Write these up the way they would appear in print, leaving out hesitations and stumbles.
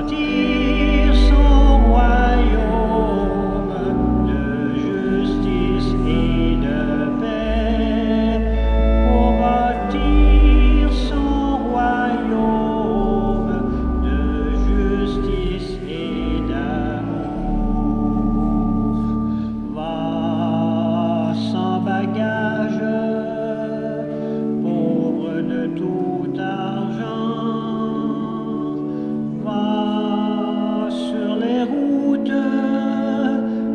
bâtir son royaume de justice et de paix, pour bâtir son royaume de justice et d'amour. Va sans bagage, pauvre de tout argent, va sur les routes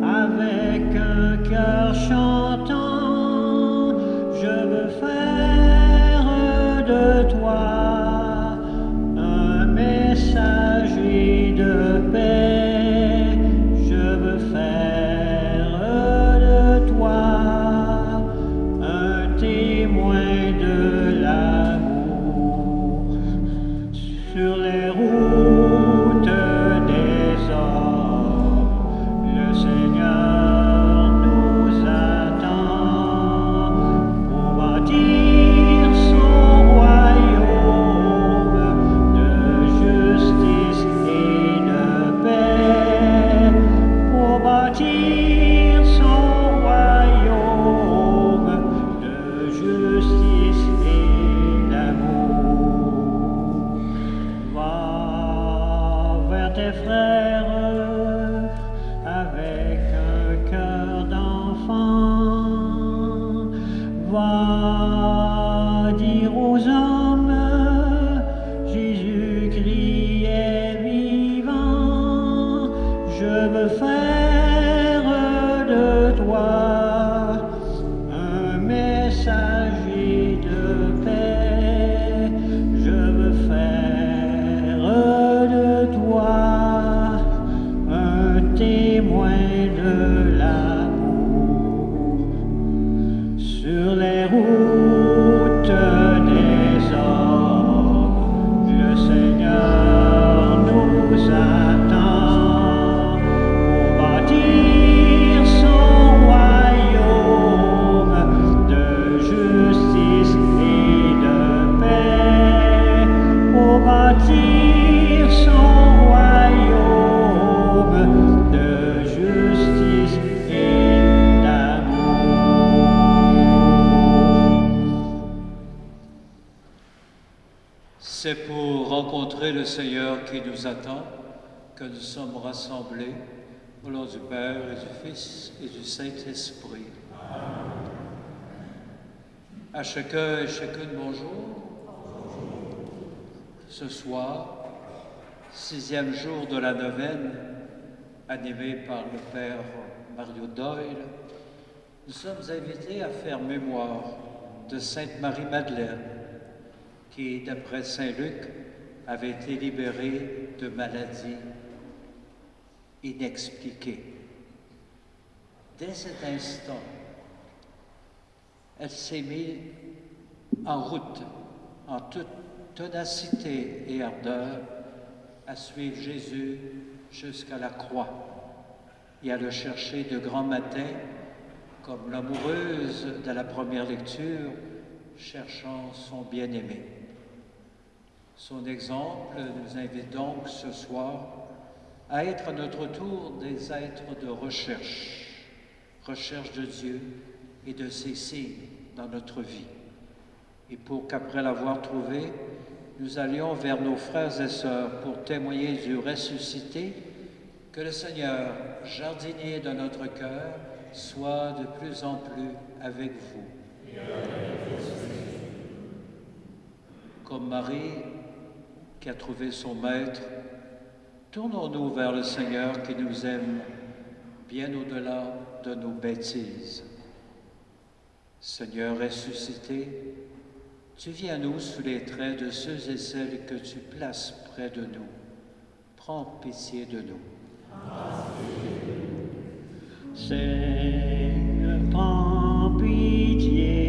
avec un cœur chantant. Je veux faire de toi un messager de paix. Je veux faire de toi un témoin de l'amour. Sur les routes des hommes, le Seigneur nous attend pour bâtir son royaume de justice et de paix, pour bâtir son royaume de justice et d'amour. Va vers tes frères avec un cœur d'enfant. Va dire aux hommes, Jésus-Christ est vivant. Je veux faire de toi un messager de paix. Je veux faire de toi un témoin de l'amour. Sur les routes des hommes, le Seigneur nous attend pour bâtir son royaume de justice et de paix, pour bâtir son royaume de justice et d'amour. C'est pour rencontrer le Seigneur qui nous attend que nous sommes rassemblés au nom du Père et du Fils et du Saint-Esprit. À chacun et chacune, bonjour. Ce soir, 6e jour de la neuvaine, animé par le Père Mario Doyle, nous sommes invités à faire mémoire de Sainte Marie-Madeleine, qui, d'après Saint Luc, avait été libérée de maladies inexpliquées. Dès cet instant, elle s'est mise en route, en toute ténacité et ardeur, à suivre Jésus jusqu'à la croix et à le chercher de grand matin, comme l'amoureuse de la première lecture, cherchant son bien-aimé. Son exemple nous invite donc ce soir à être à notre tour des êtres de recherche de Dieu et de ses signes dans notre vie. Et pour qu'après l'avoir trouvé, nous allions vers nos frères et sœurs pour témoigner du ressuscité, que le Seigneur, jardinier de notre cœur, soit de plus en plus avec vous. Comme Marie, qui a trouvé son Maître, tournons-nous vers le Seigneur qui nous aime bien au-delà de nos bêtises. Seigneur ressuscité, tu viens à nous sous les traits de ceux et celles que tu places près de nous. Prends pitié de nous. Seigneur, prends pitié.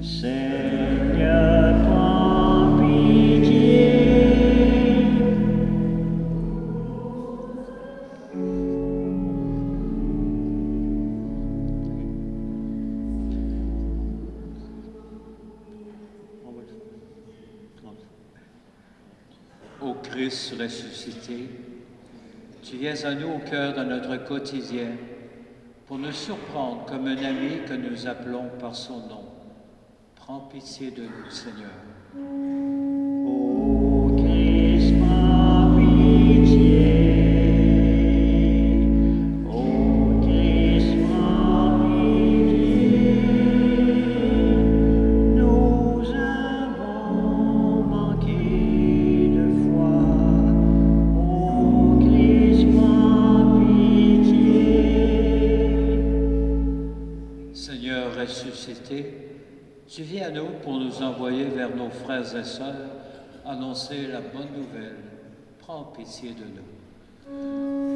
Seigneur, prends pitié. Ô Christ ressuscité, tu viens à nous au cœur de notre quotidien pour nous surprendre comme un ami que nous appelons par son nom. Prends pitié de nous, Seigneur. Ô Christ, prends pitié. Ô Christ, prends pitié. Nous avons manqué de foi. Ô Christ, prends pitié. Seigneur ressuscité, tu viens à nous pour nous envoyer vers nos frères et sœurs, annoncer la bonne nouvelle. Prends pitié de nous.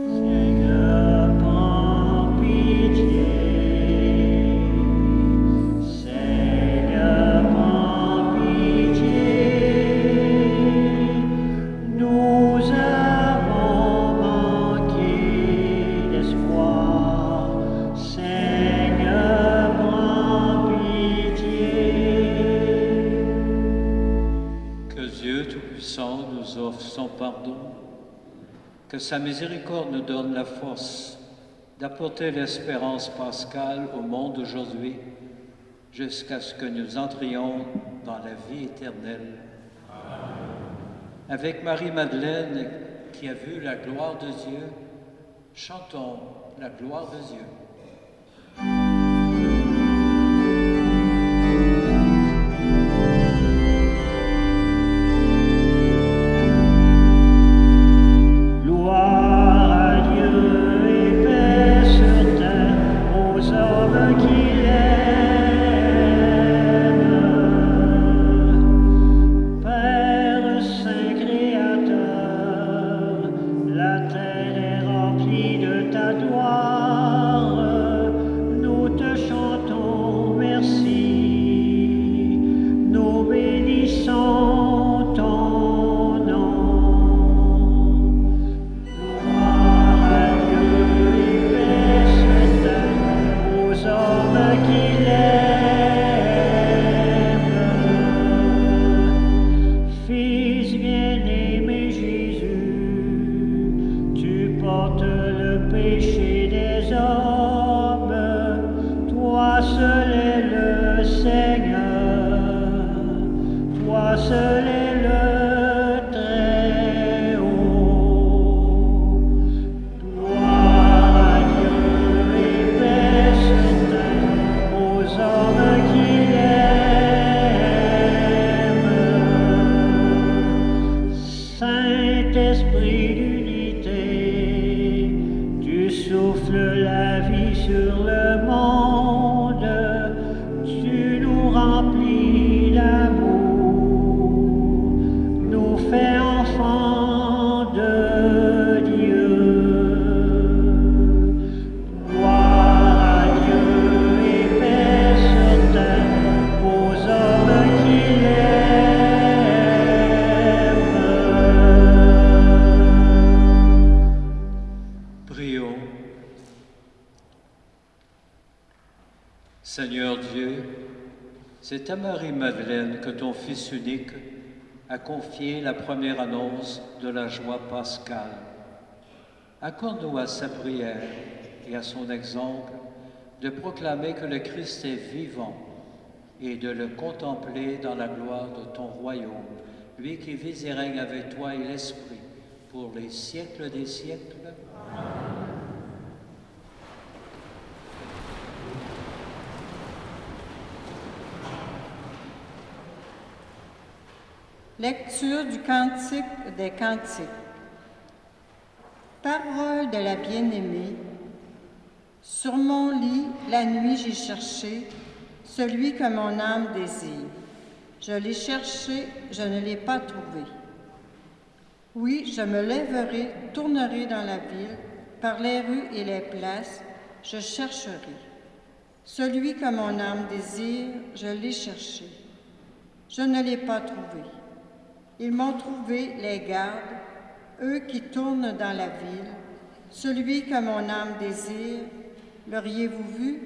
Seigneur, prends pitié. Seigneur, prends pitié. Nous avons manqué d'espoir. Seigneur, prends pitié. Que Dieu Tout-Puissant nous offre son pardon, que sa miséricorde nous donne la force d'apporter l'espérance pascale au monde aujourd'hui, jusqu'à ce que nous entrions dans la vie éternelle. Avec Marie-Madeleine qui a vu la gloire de Dieu, chantons la gloire de Dieu. Gloire à Dieu et paix sur terre aux hommes qui l'aiment. Père Saint Créateur, la terre est remplie de ta gloire. Nous te chantons merci. Nous bénissons ton nom. Gloire à Dieu et paix sur terre aux hommes qui l'aiment. Fils bien-aimé Jésus, tu portes le péché des hommes. Toi seul est le Seigneur. Toi seul est le Très-Haut. Gloire à Dieu et paix sur terre aux hommes qui l'aiment. Saint-Esprit d'unité, tu souffles la vie sur le monde. Tu nous remplis d'amour, nous fais enfants de Dieu. Gloire à Dieu et paix sur terre aux hommes qui l'aiment. Prions. Seigneur Dieu, c'est à Marie-Madeleine que ton Fils unique a confié la première annonce de la joie pascale. Accorde-nous à sa prière et à son exemple de proclamer que le Christ est vivant et de le contempler dans la gloire de ton royaume, lui qui vis et règne avec toi et l'Esprit pour les siècles des siècles. Lecture du Cantique des Cantiques. Parole de la bien-aimée. Sur mon lit, la nuit, j'ai cherché celui que mon âme désire. Je l'ai cherché, je ne l'ai pas trouvé. Oui, je me lèverai, tournerai dans la ville, par les rues et les places, je chercherai. Celui que mon âme désire, je l'ai cherché. Je ne l'ai pas trouvé. Ils m'ont trouvé, les gardes, eux qui tournent dans la ville. Celui que mon âme désire, l'auriez-vous vu?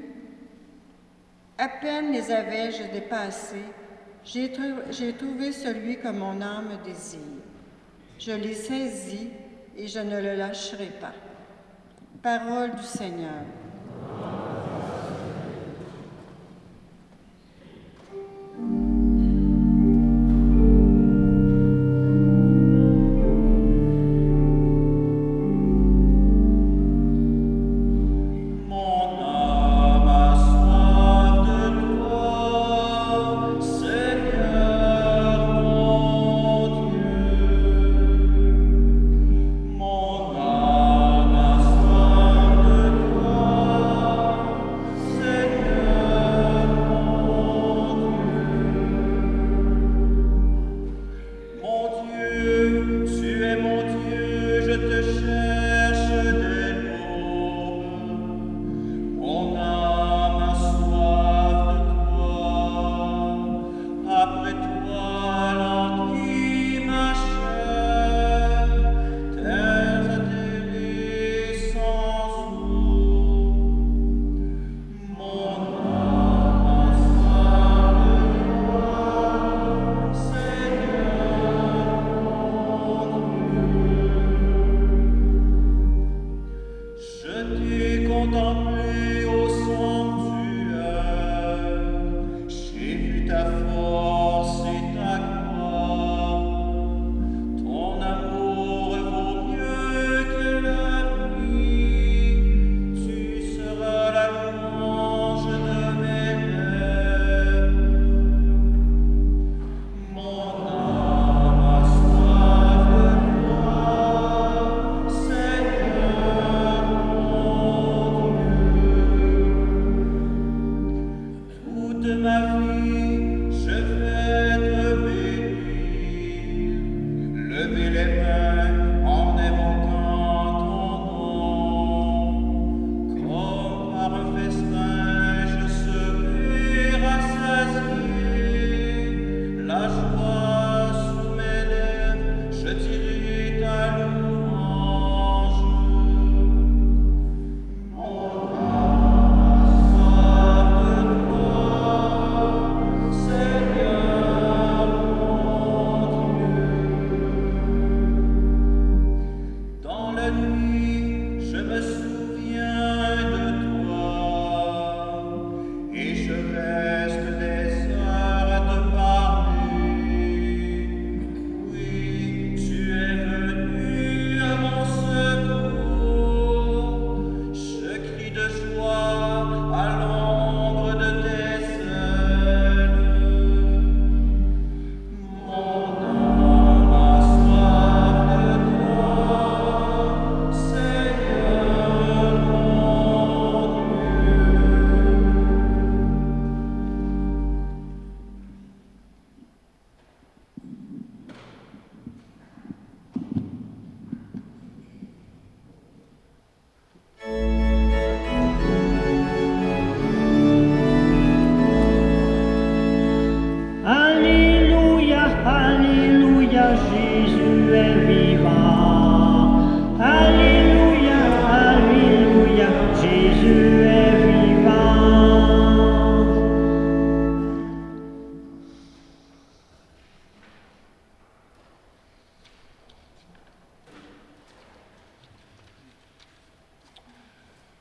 À peine les avais-je dépassés, j'ai trouvé celui que mon âme désire. Je l'ai saisi et je ne le lâcherai pas. Parole du Seigneur.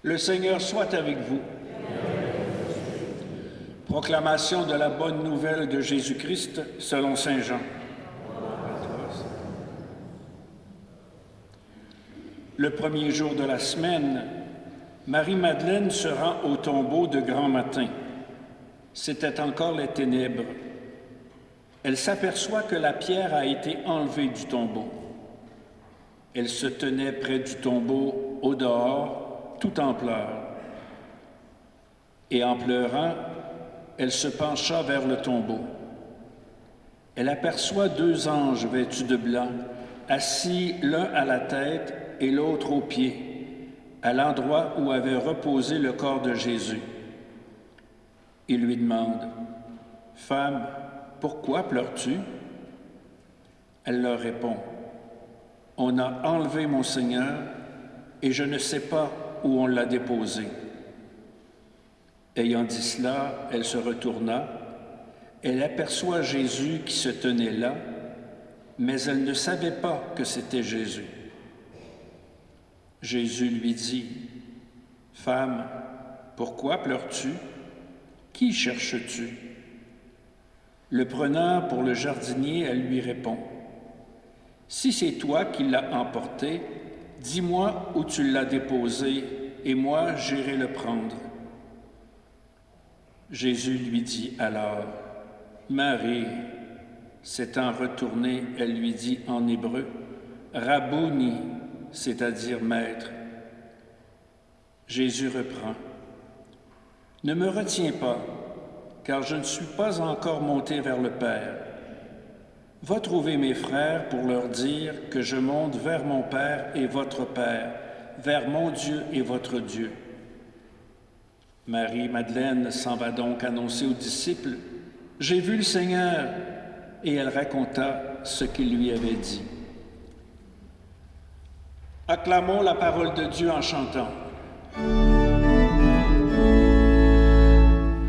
Le Seigneur soit avec vous. Proclamation de la bonne nouvelle de Jésus-Christ selon saint Jean. Le premier jour de la semaine, Marie-Madeleine se rend au tombeau de grand matin. C'était encore les ténèbres. Elle s'aperçoit que la pierre a été enlevée du tombeau. Elle se tenait près du tombeau, au dehors, tout en pleurs. Et en pleurant, elle se pencha vers le tombeau. Elle aperçoit 2 anges vêtus de blanc, assis l'un à la tête et l'autre aux pieds, à l'endroit où avait reposé le corps de Jésus. Ils lui demandent « Femme, pourquoi pleures-tu » Elle leur répond « On a enlevé mon Seigneur et je ne sais pas où on l'a déposé. » Ayant dit cela, elle se retourna. Elle aperçoit Jésus qui se tenait là, mais elle ne savait pas que c'était Jésus. Jésus lui dit, « Femme, pourquoi pleures-tu? Qui cherches-tu? » Le prenant pour le jardinier, elle lui répond, « Si c'est toi qui l'as emporté, dis-moi où tu l'as déposé, et moi j'irai le prendre. » Jésus lui dit alors, « Marie. » S'étant retournée, elle lui dit en hébreu, « Rabouni », c'est-à-dire maître. Jésus reprend, « Ne me retiens pas, car je ne suis pas encore monté vers le Père. Va trouver mes frères pour leur dire que je monte vers mon Père et votre Père, vers mon Dieu et votre Dieu. » Marie-Madeleine s'en va donc annoncer aux disciples, « J'ai vu le Seigneur !» Et elle raconta ce qu'il lui avait dit. Acclamons la parole de Dieu en chantant.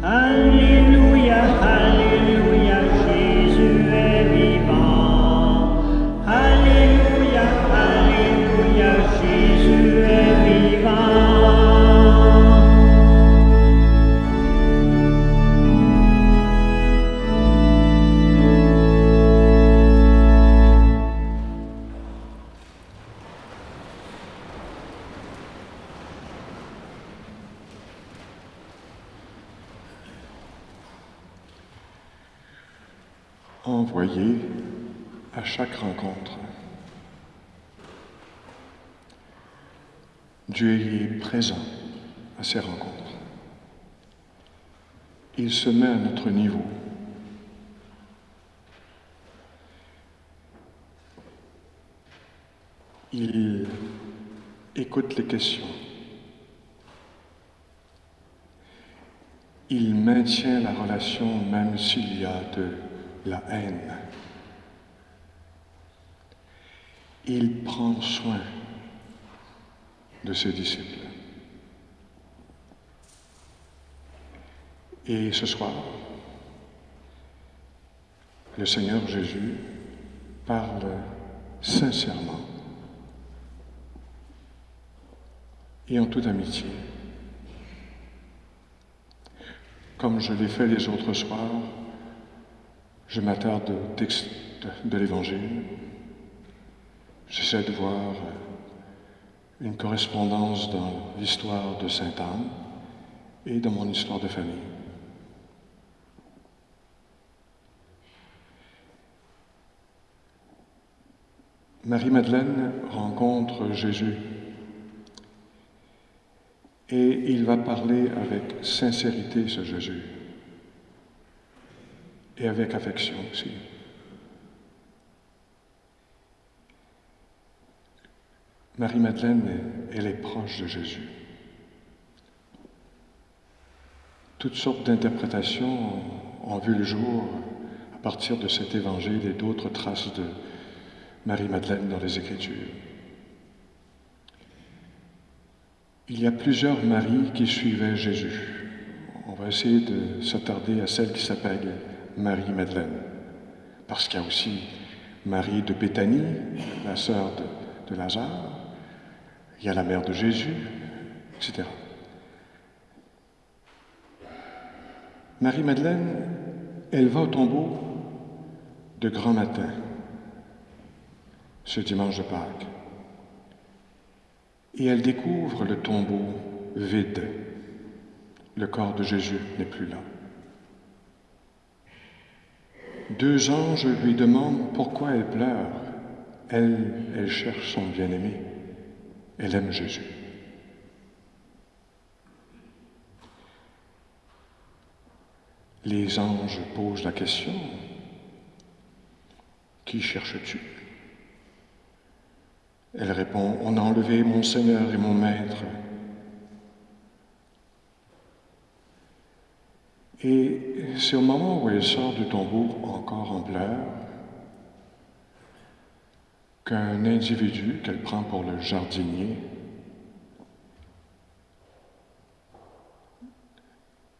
Alléluia, Alléluia, Jésus est vivant. Alléluia, Alléluia, Jésus est vivant. Envoyé à chaque rencontre. Dieu est présent à ces rencontres. Il se met à notre niveau. Il écoute les questions. Il maintient la relation même s'il y a de la haine. Il prend soin de ses disciples. Et ce soir, le Seigneur Jésus parle sincèrement et en toute amitié. Comme je l'ai fait les autres soirs, je m'attarde au texte de l'Évangile. J'essaie de voir une correspondance dans l'histoire de Sainte Anne et dans mon histoire de famille. Marie-Madeleine rencontre Jésus et il va parler avec sincérité, ce Jésus. Et avec affection aussi. Marie-Madeleine, elle est proche de Jésus. Toutes sortes d'interprétations ont vu le jour à partir de cet évangile et d'autres traces de Marie-Madeleine dans les Écritures. Il y a plusieurs Maries qui suivaient Jésus. On va essayer de s'attarder à celle qui s'appelle Marie-Madeleine, parce qu'il y a aussi Marie de Béthanie, la sœur de Lazare, il y a la mère de Jésus, etc. Marie-Madeleine, elle va au tombeau de grand matin, ce dimanche de Pâques, et elle découvre le tombeau vide. Le corps de Jésus n'est plus là. 2 anges lui demandent pourquoi elle pleure. Elle cherche son bien-aimé. Elle aime Jésus. Les anges posent la question, « Qui cherches-tu » Elle répond, « On a enlevé mon Seigneur et mon Maître. » Et c'est au moment où elle sort du tombeau, encore en pleurs, qu'un individu qu'elle prend pour le jardinier,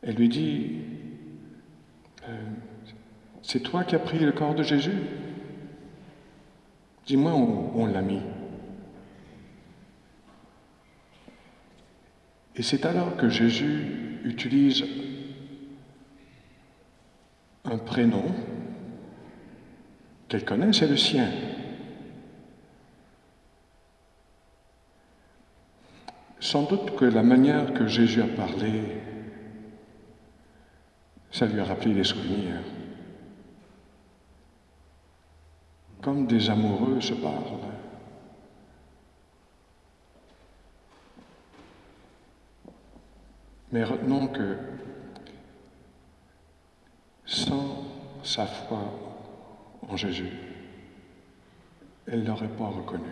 elle lui dit, « C'est toi qui as pris le corps de Jésus ?» Dis-moi où on l'a mis. Et c'est alors que Jésus utilise un prénom qu'elle connaît, c'est le sien. Sans doute que la manière que Jésus a parlé, ça lui a rappelé des souvenirs. Comme des amoureux se parlent. Mais retenons que sans sa foi en Jésus, elle ne l'aurait pas reconnu.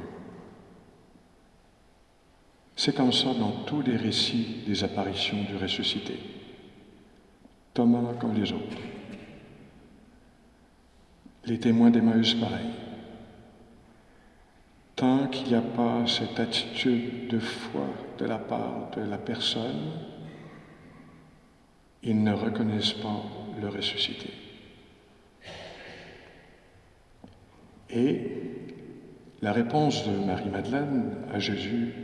C'est comme ça dans tous les récits des apparitions du ressuscité. Thomas comme les autres. Les témoins d'Emmaüs, pareil. Tant qu'il n'y a pas cette attitude de foi de la part de la personne, ils ne reconnaissent pas le ressuscité. Et la réponse de Marie-Madeleine à Jésus,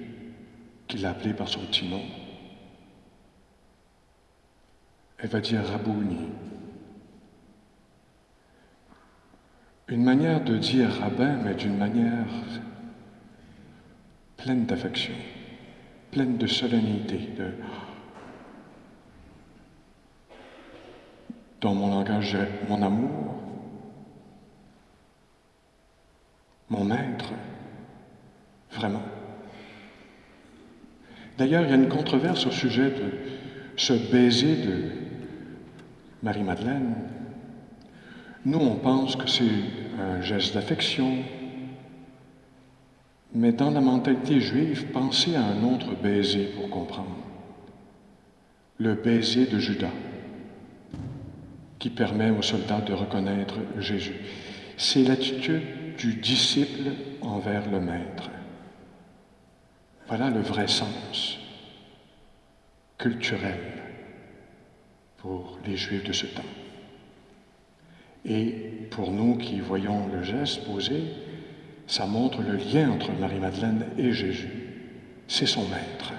qui l'a appelé par son petit nom, elle va dire Rabouni. Une manière de dire rabbin, mais d'une manière pleine d'affection, pleine de solennité, dans mon langage, mon amour, mon maître, vraiment. D'ailleurs, il y a une controverse au sujet de ce baiser de Marie-Madeleine. Nous, on pense que c'est un geste d'affection, mais dans la mentalité juive, pensez à un autre baiser pour comprendre. Le baiser de Judas, qui permet aux soldats de reconnaître Jésus. C'est l'attitude du disciple envers le maître. Voilà le vrai sens culturel pour les Juifs de ce temps. Et pour nous qui voyons le geste posé, ça montre le lien entre Marie-Madeleine et Jésus. C'est son maître.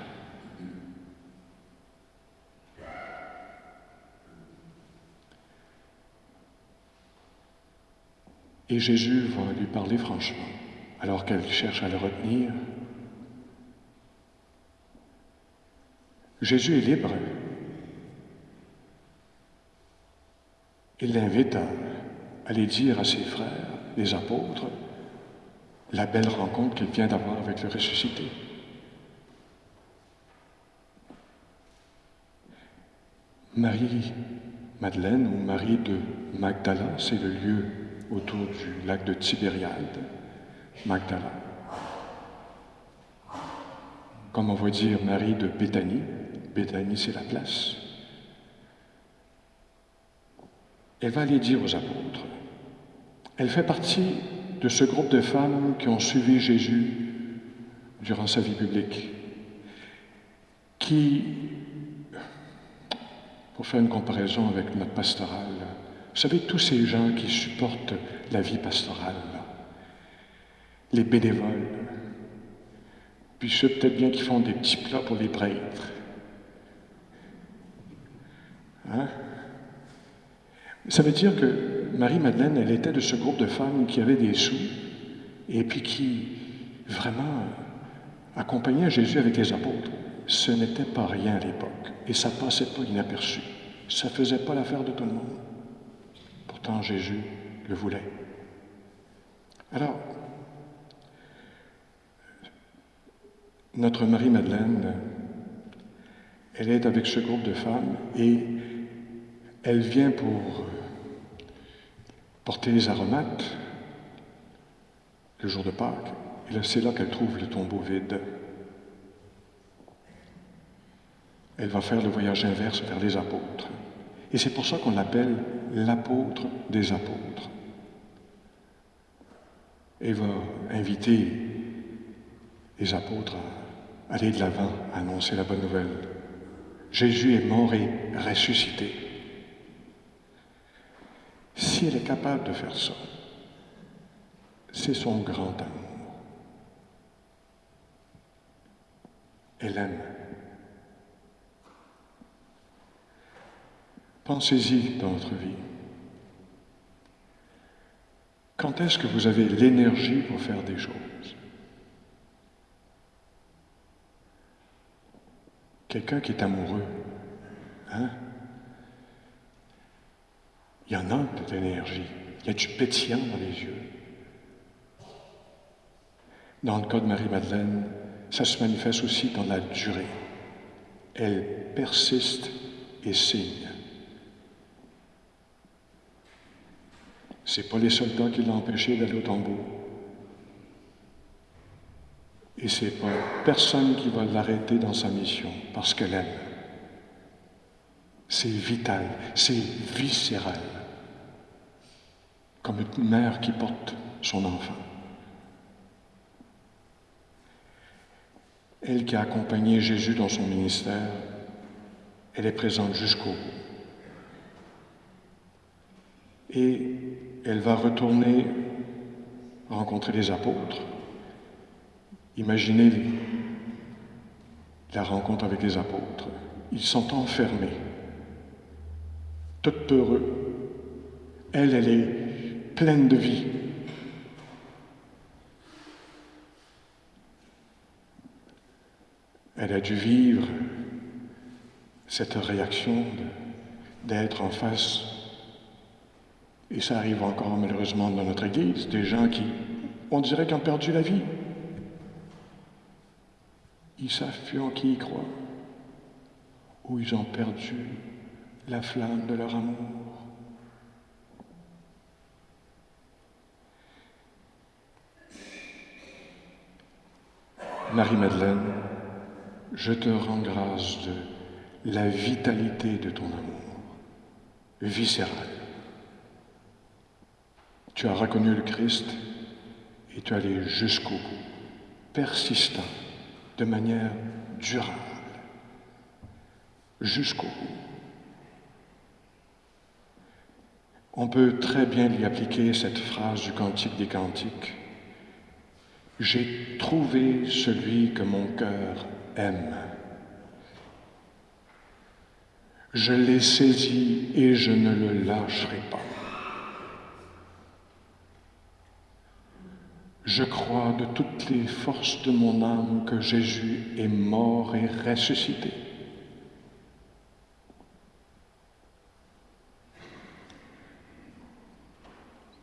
Et Jésus va lui parler franchement, alors qu'elle cherche à le retenir. Jésus est libre. Il l'invite à aller dire à ses frères, les apôtres, la belle rencontre qu'il vient d'avoir avec le ressuscité. Marie-Madeleine ou Marie de Magdala, c'est le lieu autour du lac de Tibériade, Magdala. Comme on va dire Marie de Béthanie, Béthanie c'est la place. Elle va aller dire aux apôtres. Elle fait partie de ce groupe de femmes qui ont suivi Jésus durant sa vie publique, qui, pour faire une comparaison avec notre pastorale, vous savez, tous ces gens qui supportent la vie pastorale, les bénévoles, puis ceux peut-être bien qui font des petits plats pour les prêtres. Hein? Ça veut dire que Marie-Madeleine, elle était de ce groupe de femmes qui avaient des sous et puis qui vraiment accompagnaient Jésus avec les apôtres. Ce n'était pas rien à l'époque et ça passait pas inaperçu. Ça faisait pas l'affaire de tout le monde. Pourtant, Jésus le voulait. Alors, notre Marie-Madeleine, elle est avec ce groupe de femmes et elle vient pour porter les aromates le jour de Pâques. Et là, c'est là qu'elle trouve le tombeau vide. Elle va faire le voyage inverse vers les apôtres. Et c'est pour ça qu'on l'appelle l'apôtre des apôtres. Elle va inviter les apôtres à aller de l'avant, à annoncer la bonne nouvelle. Jésus est mort et ressuscité. Si elle est capable de faire ça, c'est son grand amour. Elle aime. Pensez-y dans votre vie. Quand est-ce que vous avez l'énergie pour faire des choses? Quelqu'un qui est amoureux, hein? Il y en a de l'énergie, il y a du pétillant dans les yeux. Dans le cas de Marie-Madeleine, ça se manifeste aussi dans la durée. Elle persiste et signe. C'est pas les soldats qui l'ont empêché d'aller au tombeau. Et c'est pas personne qui va l'arrêter dans sa mission, parce qu'elle aime. C'est vital, c'est viscéral, comme une mère qui porte son enfant. Elle qui a accompagné Jésus dans son ministère, elle est présente jusqu'au bout. Et elle va retourner rencontrer les apôtres. Imaginez la rencontre avec les apôtres. Ils sont enfermés, tout peureux. Elle est pleine de vie. Elle a dû vivre cette réaction d'être en face, et ça arrive encore malheureusement dans notre Église, des gens qui, on dirait qu'ils ont perdu la vie. Ils savent plus en qui ils croient, ou ils ont perdu la flamme de leur amour. Marie-Madeleine, je te rends grâce de la vitalité de ton amour, viscéral. Tu as reconnu le Christ et tu es allé jusqu'au bout, persistant, de manière durable, jusqu'au bout. On peut très bien lui appliquer cette phrase du Cantique des Cantiques. J'ai trouvé celui que mon cœur aime. Je l'ai saisi et je ne le lâcherai pas. Je crois de toutes les forces de mon âme que Jésus est mort et ressuscité.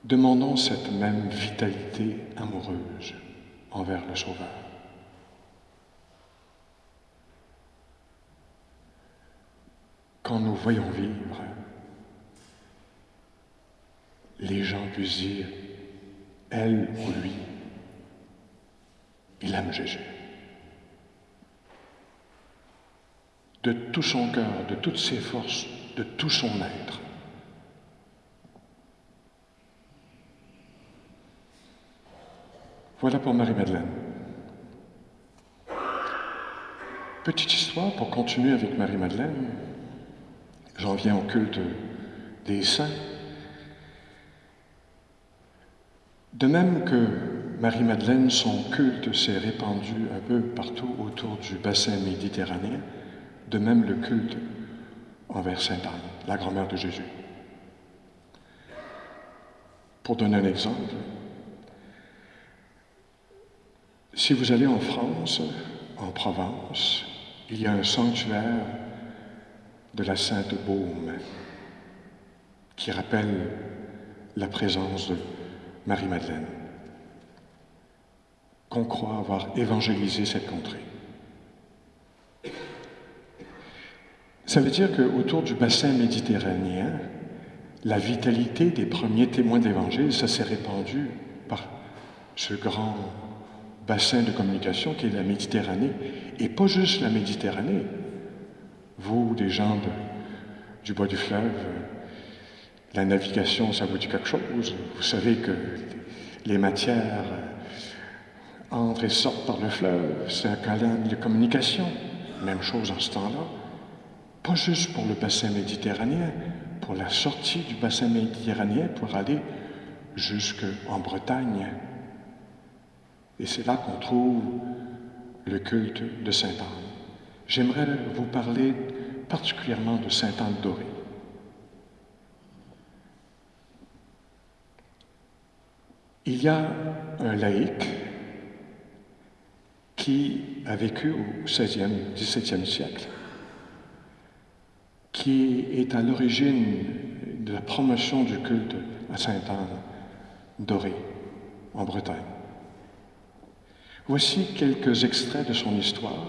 Demandons cette même vitalité amoureuse envers le Sauveur. Quand nous voyons vivre, les gens puissent dire, elle ou lui, il aime Jésus. De tout son cœur, de toutes ses forces, de tout son être. Voilà pour Marie-Madeleine. Petite histoire pour continuer avec Marie-Madeleine. J'en viens au culte des saints. De même que Marie-Madeleine, son culte s'est répandu un peu partout autour du bassin méditerranéen, de même le culte envers Sainte Anne, la grand-mère de Jésus. Pour donner un exemple, si vous allez en France, en Provence, il y a un sanctuaire de la Sainte Baume qui rappelle la présence de Marie-Madeleine, qu'on croit avoir évangélisé cette contrée. Ça veut dire qu'autour du bassin méditerranéen, la vitalité des premiers témoins de l'Évangile, ça s'est répandu par ce grand bassin de communication qui est la Méditerranée, et pas juste la Méditerranée. Vous, des gens du bas du fleuve, la navigation, ça vous dit quelque chose. Vous savez que les matières entrent et sortent par le fleuve, c'est un canal de communication. Même chose en ce temps-là. Pas juste pour le bassin méditerranéen, pour la sortie du bassin méditerranéen, pour aller jusqu'en Bretagne, Et c'est là qu'on trouve le culte de Sainte Anne. J'aimerais vous parler particulièrement de Sainte Anne d'Orée. Il y a un laïc qui a vécu au XVIe, XVIIe siècle, qui est à l'origine de la promotion du culte à Sainte Anne d'Orée, en Bretagne. Voici quelques extraits de son histoire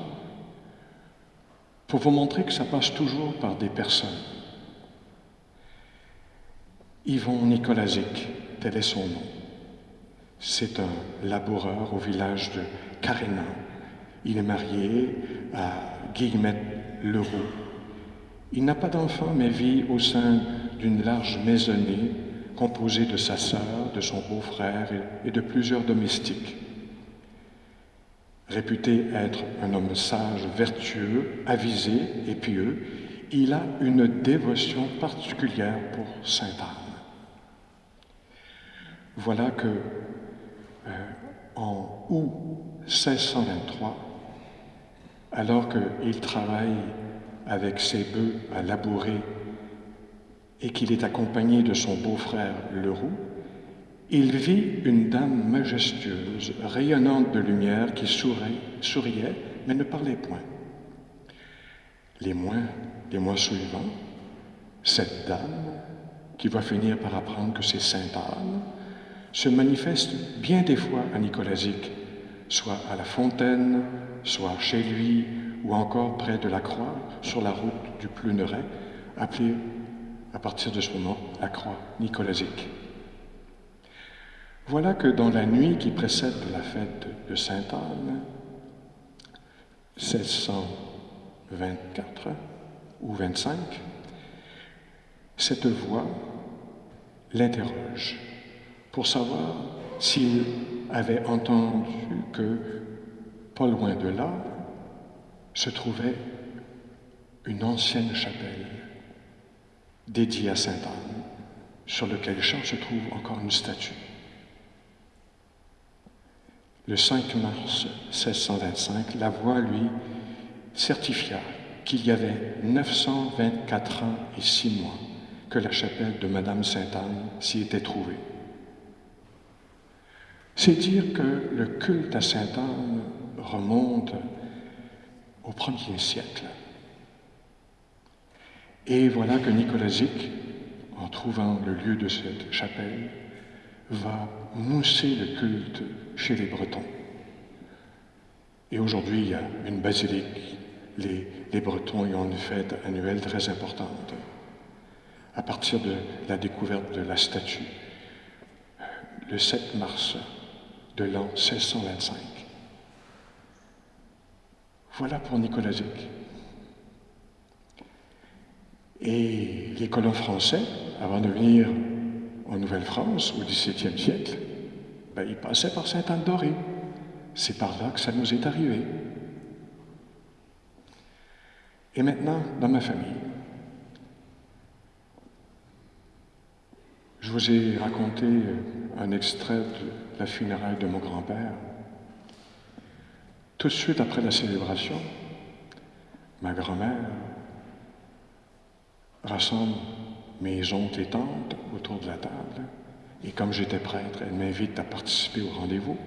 pour vous montrer que ça passe toujours par des personnes. Yvon Nicolazic, tel est son nom. C'est un laboureur au village de Carénan. Il est marié à Guillemette Leroux. Il n'a pas d'enfant, mais vit au sein d'une large maisonnée composée de sa sœur, de son beau-frère et de plusieurs domestiques. Réputé être un homme sage, vertueux, avisé et pieux, il a une dévotion particulière pour Sainte Anne. Voilà que, en août 1623, alors qu'il travaille avec ses bœufs à labourer et qu'il est accompagné de son beau-frère Leroux, il vit une dame majestueuse, rayonnante de lumière, qui souriait, mais ne parlait point. Les mois suivants, cette dame, qui va finir par apprendre que c'est Sainte Anne, se manifeste bien des fois à Nicolazic, soit à la fontaine, soit chez lui, ou encore près de la Croix, sur la route du Pluneret, appelée à partir de son nom la Croix Nicolazic. Voilà que dans la nuit qui précède la fête de Sainte Anne, 1624 ou 25, cette voix l'interroge pour savoir s'il avait entendu que, pas loin de là, se trouvait une ancienne chapelle dédiée à Sainte Anne, sur lequel champ se trouve encore une statue. Le 5 mars 1625, la voix lui certifia qu'il y avait 924 ans et 6 mois que la chapelle de Madame Sainte-Anne s'y était trouvée. C'est dire que le culte à Sainte-Anne remonte au 1er siècle. Et voilà que Nicolazic, en trouvant le lieu de cette chapelle, va mousser le culte chez les Bretons. Et aujourd'hui, il y a une basilique. Les Bretons y ont une fête annuelle très importante, à partir de la découverte de la statue, le 7 mars de l'an 1625. Voilà pour Nicolazic. Et les colons français, avant de venir en Nouvelle-France au XVIIe siècle, ils passaient par Sainte-Anne-d'Orée. C'est par là que ça nous est arrivé. Et maintenant, dans ma famille, je vous ai raconté un extrait de la funéraille de mon grand-père. Tout de suite après la célébration, ma grand-mère rassemble mes oncles et tantes autour de la table, et comme j'étais prêtre, elle m'invite à participer au rendez-vous.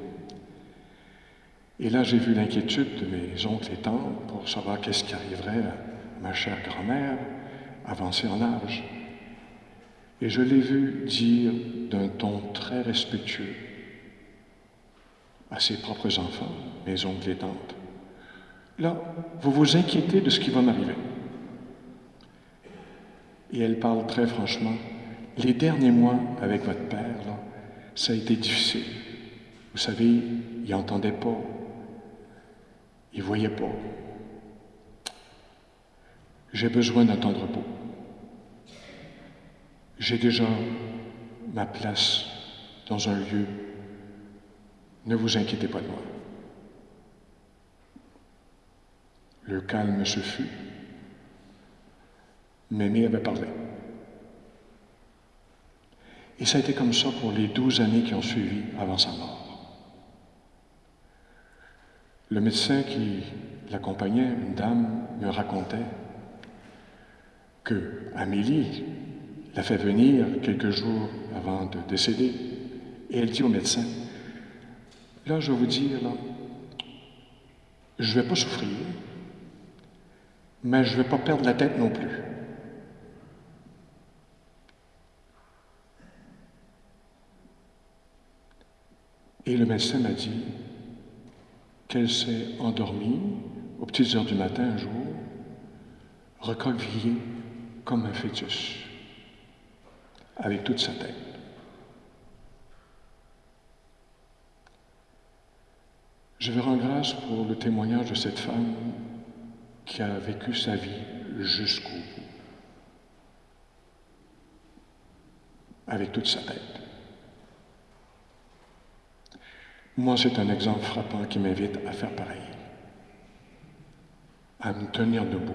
Et là, j'ai vu l'inquiétude de mes oncles et tantes pour savoir qu'est-ce qui arriverait à ma chère grand-mère, avancée en âge. Et je l'ai vu dire d'un ton très respectueux à ses propres enfants, mes oncles et tantes, « Là, vous vous inquiétez de ce qui va m'arriver. » Et elle parle très franchement. « Les derniers mois avec votre père, là, ça a été difficile. Vous savez, il n'entendait pas, il ne voyait pas. J'ai besoin d'un temps de repos. J'ai déjà ma place dans un lieu. Ne vous inquiétez pas de moi. » Le calme se fut. Mémé avait parlé. Et ça a été comme ça pour les 12 années qui ont suivi avant sa mort. Le médecin qui l'accompagnait, une dame, me racontait que Amélie l'a fait venir quelques jours avant de décéder. Et elle dit au médecin, là, je vais vous dire, là, je ne vais pas souffrir, mais je ne vais pas perdre la tête non plus. Et le médecin m'a dit qu'elle s'est endormie aux petites heures du matin un jour, recroquevillée comme un fœtus, avec toute sa tête. Je veux rendre grâce pour le témoignage de cette femme qui a vécu sa vie jusqu'au bout, avec toute sa tête. Moi, c'est un exemple frappant qui m'invite à faire pareil, à me tenir debout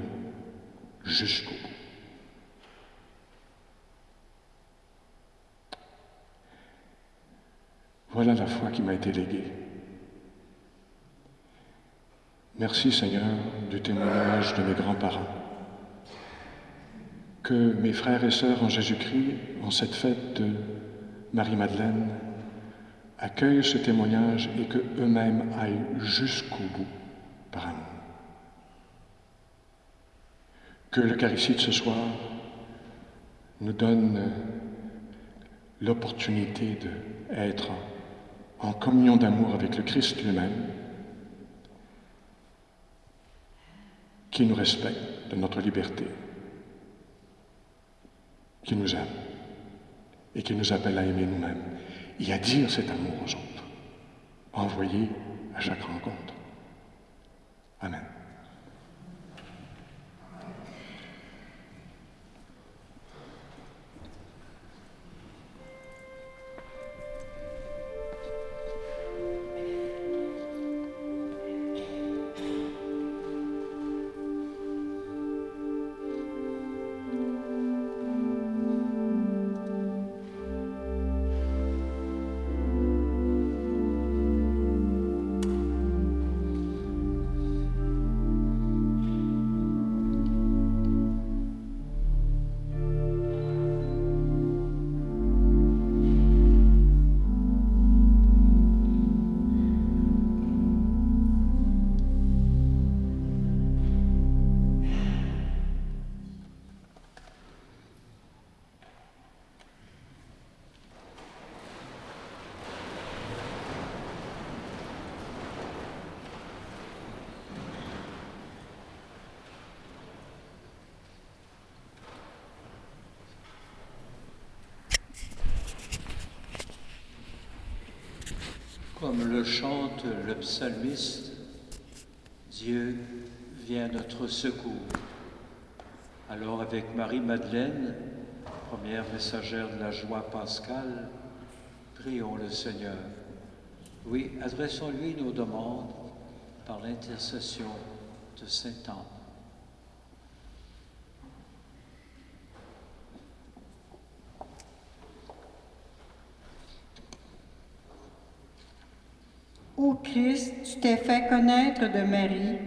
jusqu'au bout. Voilà la foi qui m'a été léguée. Merci Seigneur du témoignage de mes grands-parents. Que mes frères et sœurs en Jésus-Christ, en cette fête de Marie-Madeleine, accueillent ce témoignage et qu'eux-mêmes aillent jusqu'au bout par amour. Que l'Eucharistie de ce soir nous donne l'opportunité d'être en communion d'amour avec le Christ lui-même, qui nous respecte de notre liberté, qui nous aime et qui nous appelle à aimer nous-mêmes et à dire cet amour aux autres, envoyé à chaque rencontre. Amen. Comme le chante le psalmiste, Dieu vient à notre secours. Alors avec Marie-Madeleine, première messagère de la joie pascale, prions le Seigneur. Oui, adressons-lui nos demandes par l'intercession de Saint-Anne. Ô Christ, tu t'es fait connaître de Marie,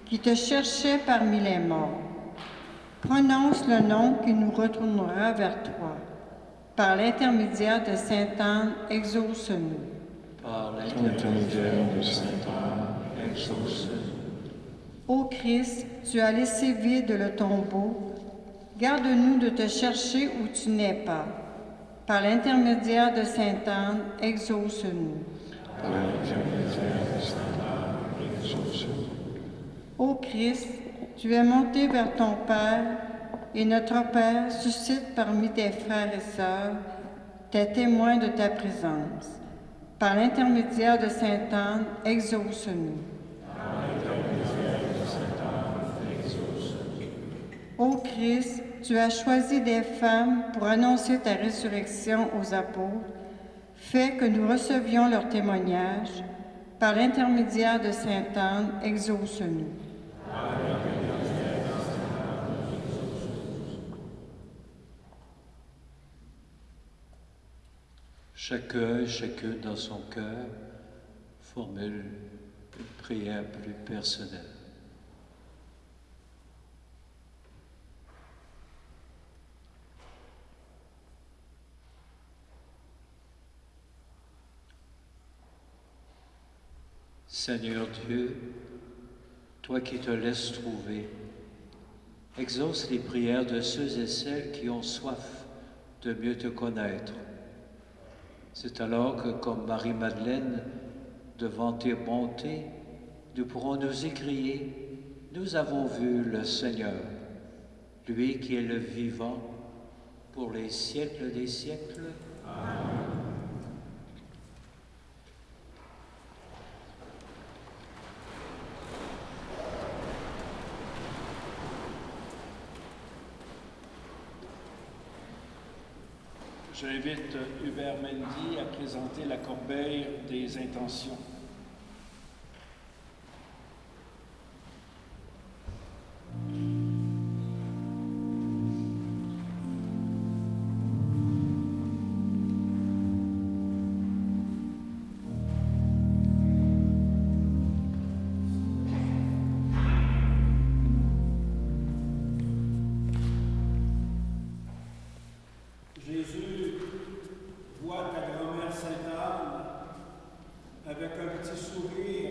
qui te cherchait parmi les morts. Prononce le nom qui nous retournera vers toi. Par l'intermédiaire de Sainte Anne, exauce-nous. Par l'intermédiaire de Sainte Anne, exauce-nous. Ô Christ, tu as laissé vide le tombeau. Garde-nous de te chercher où tu n'es pas. Par l'intermédiaire de Sainte Anne, exauce-nous. Ô Christ, tu es monté vers ton Père, et notre Père suscite parmi tes frères et sœurs tes témoins de ta présence. Par l'intermédiaire de Sainte Anne, exauce-nous. Ô Christ, tu as choisi des femmes pour annoncer ta résurrection aux apôtres. Fais que nous recevions leur témoignage. Par l'intermédiaire de Sainte Anne, exauce-nous. Chacun dans son cœur formule une Prière plus personnelle. Seigneur Dieu, toi qui te laisses trouver, exauce les prières de ceux et celles qui ont soif de mieux te connaître. C'est alors que, comme Marie-Madeleine, devant tes bontés, nous pourrons nous écrier « Nous avons vu le Seigneur, lui qui est le vivant, pour les siècles des siècles. » Amen. J'invite Hubert Mendy à présenter la corbeille des intentions. Jésus voit ta grand-mère Sainte-Anne avec un petit sourire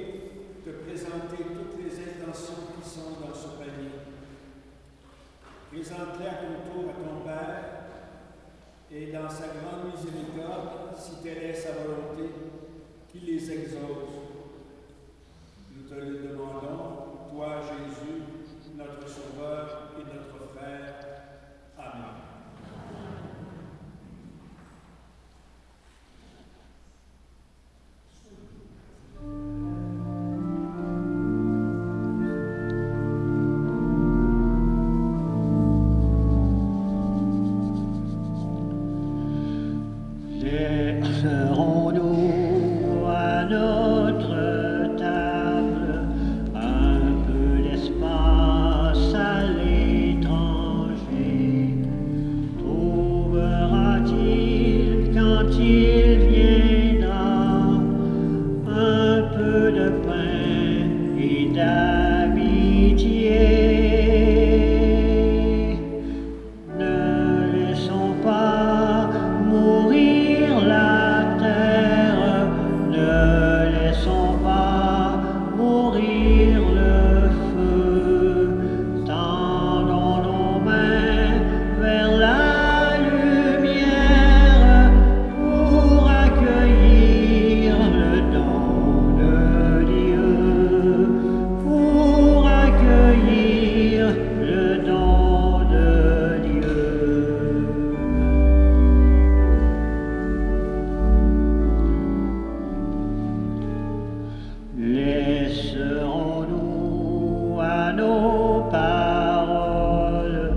te présenter toutes les intentions qui sont dans ce panier. Présente-les à ton tour à ton Père et dans sa grande miséricorde, si telle est sa volonté, qu'il les exauce. Nous te le demandons, toi Jésus, notre Sauveur et notre Frère. Amen. Laisserons-nous à notre table un peu d'espace à l'étranger? Trouvera-t-il quand il viendra un peu de pain et d'amitié? Ne laissons pas mourir la terre, ne laissons pas mourir le feu. Tendons nos mains vers la lumière pour accueillir le don de Dieu, pour accueillir le don de Dieu. Laisserons-nous à nos paroles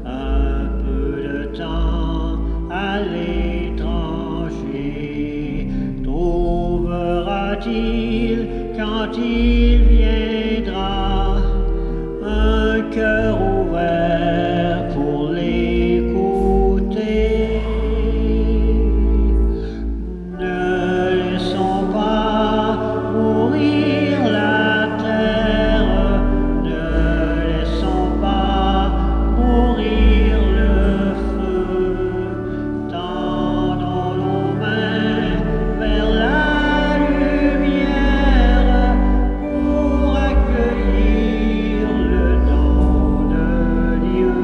un peu de temps à l'étranger? Trouvera-t-il quand il viendra un cœur ouvert pour l'écouter? Ne laissons pas mourir la terre, ne laissons pas mourir le feu. Tendons nos mains vers la lumière pour accueillir le don de Dieu,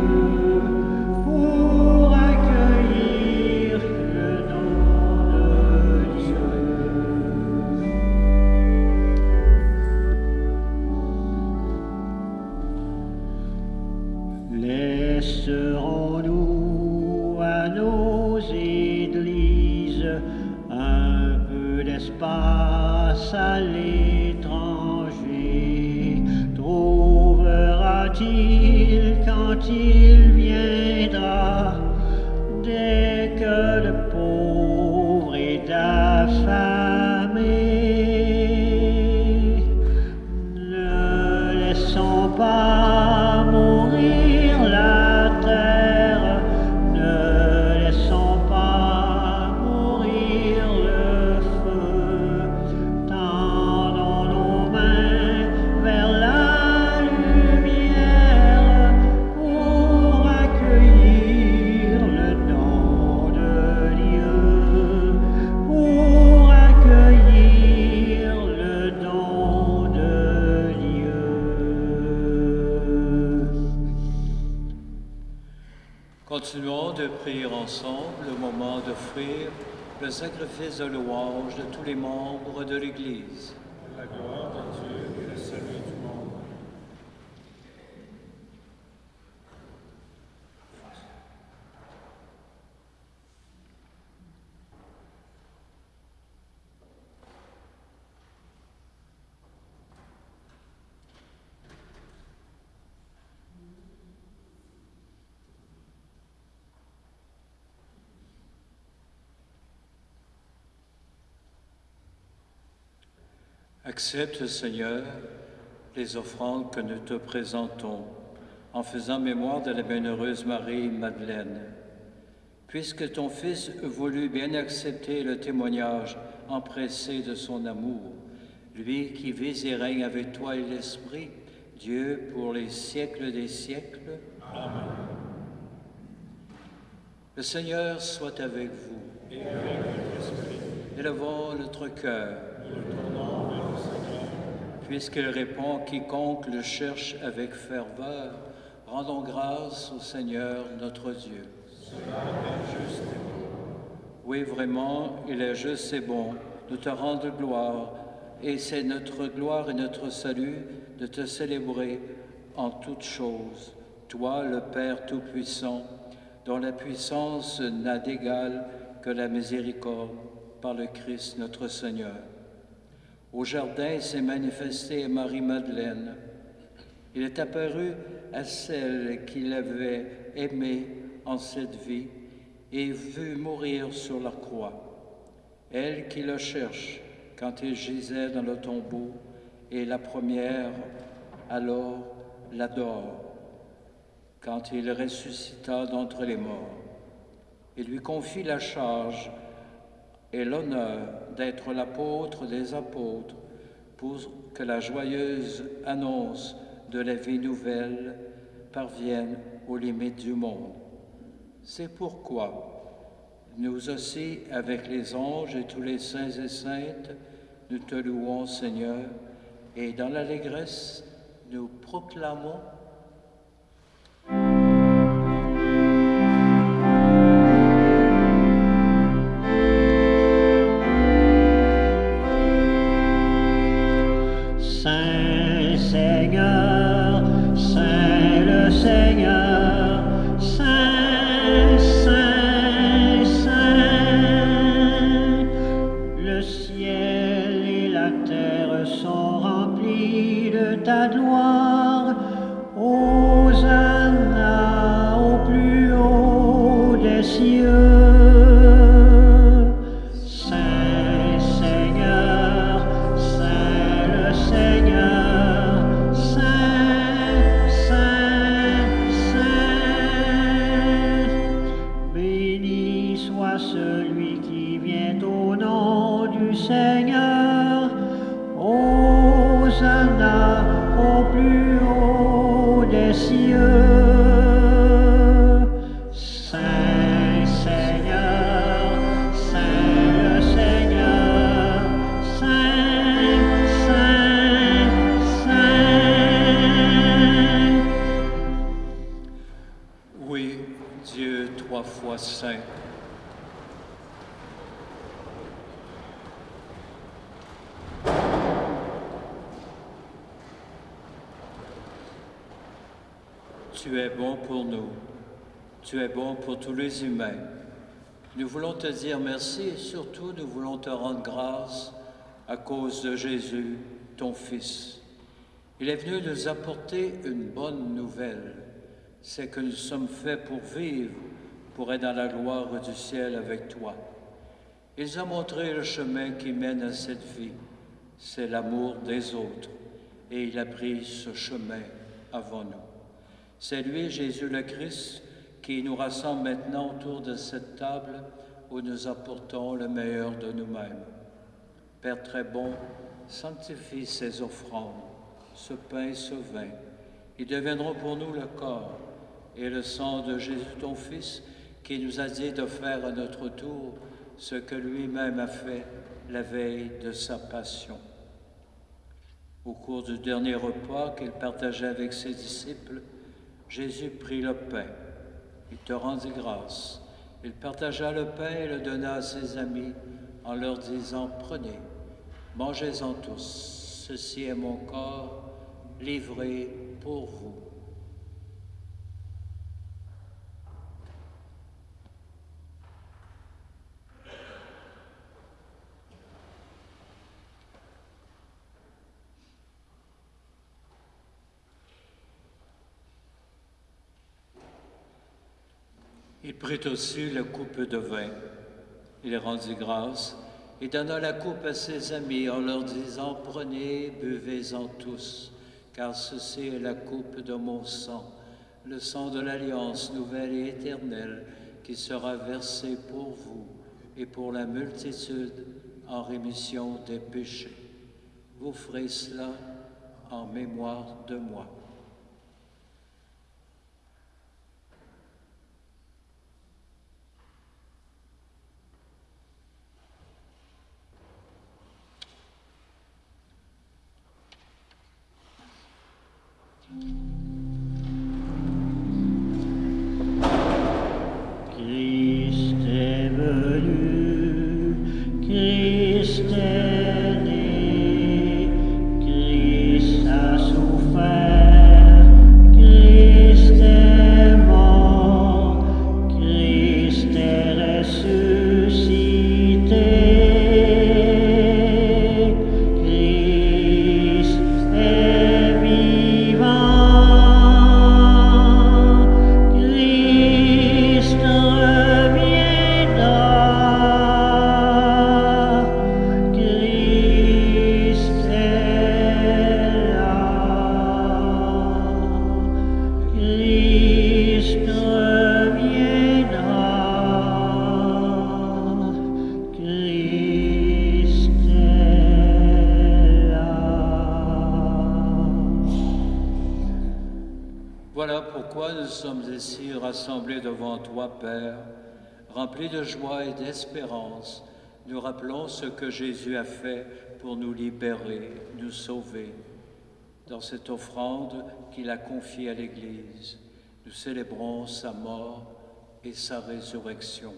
pour accueillir le don de Dieu. Laisserons-nous à nos églises un peu d'espace à l'étranger? Trouvera-t-il quand il viendra des cœurs de pauvres et d'affamés? Ne laissons pas mourir la terre, ne laissons pas mourir le feu. Tendons nos mains Continuons de prier ensemble au moment d'offrir le sacrifice de louange de tous les membres de l'Église. La gloire de Dieu et le salut du monde. Accepte, Seigneur, les offrandes que nous te présentons en faisant mémoire de la bienheureuse Marie-Madeleine. Puisque ton Fils voulut bien accepter le témoignage empressé de son amour, lui qui vis et règne avec toi et l'Esprit, Dieu pour les siècles des siècles. Amen. Le Seigneur soit avec vous. Et avec votre esprit, Élevons notre cœur. nous le tournons vers le Seigneur. Puisqu'il répond quiconque le cherche avec ferveur, rendons grâce au Seigneur notre Dieu. Cela est juste et bon. Oui, vraiment, il est juste et bon de te rendre gloire, et c'est notre gloire et notre salut de te célébrer en toutes choses, toi, le Père Tout-Puissant, dont la puissance n'a d'égal que la miséricorde par le Christ notre Seigneur. Au jardin, il s'est manifesté à Marie-Madeleine. Il est apparu à celle qu'il avait aimée en cette vie et vu mourir sur la croix. Elle qui le cherche quand il gisait dans le tombeau, et la première alors l'adore quand il ressuscita d'entre les morts. Il lui confie la charge et l'honneur d'être l'apôtre des apôtres pour que la joyeuse annonce de la vie nouvelle parvienne aux limites du monde. C'est pourquoi nous aussi, avec les anges et tous les saints et saintes, nous te louons, Seigneur, et dans l'allégresse, nous proclamons Saint Seigneur, Saint le Seigneur, Saint, Saint, Saint. Le ciel et la terre sont remplis de ta gloire. Hosanna au plus haut des cieux. Saint Seigneur, Saint le Seigneur, Saint, Saint, Saint. Béni soit celui qui vient au nom du Seigneur. Hosanna au plus haut des cieux. Saint Seigneur, Saint le Seigneur, Saint, Saint, Saint. oui, Dieu trois fois saint. Tu es bon pour nous, tu es bon pour tous les humains. Nous voulons te dire merci et surtout nous voulons te rendre grâce à cause de Jésus, ton Fils. Il est venu nous apporter une bonne nouvelle, c'est que nous sommes faits pour vivre, pour être dans la gloire du ciel avec toi. Il nous a montré le chemin qui mène à cette vie, c'est l'amour des autres, et il a pris ce chemin avant nous. C'est lui, Jésus le Christ, qui nous rassemble maintenant autour de cette table où nous apportons le meilleur de nous-mêmes. Père très bon, sanctifie ces offrandes, ce pain et ce vin. Ils deviendront pour nous le corps et le sang de Jésus ton Fils, qui nous a dit de faire à notre tour ce que lui-même a fait la veille de sa passion. Au cours du dernier repas qu'il partageait avec ses disciples, Jésus prit le pain Il te rendit grâce. Il partagea le pain et le donna à ses amis en leur disant, « Prenez, mangez-en tous, ceci est mon corps livré pour vous. » Il prit aussi la coupe de vin. Il rendit grâce et donna la coupe à ses amis en leur disant, « Prenez, buvez-en tous, car ceci est la coupe de mon sang, le sang de l'alliance nouvelle et éternelle qui sera versé pour vous et pour la multitude en rémission des péchés. Vous ferez cela en mémoire de moi. » Christ est venu, Christ est né, Christ a souffert, Christ est mort, Christ est ressuscité, Christ est vivant. Christ reviendra, Christ est là, Christ reviendra, Christ est là. Voilà pourquoi nous sommes ici rassemblés devant toi, Père, remplis de joie et d'espérance. Nous rappelons ce que Jésus a fait pour nous libérer, nous sauver. Dans cette offrande qu'il a confiée à l'Église, nous célébrons sa mort et sa résurrection.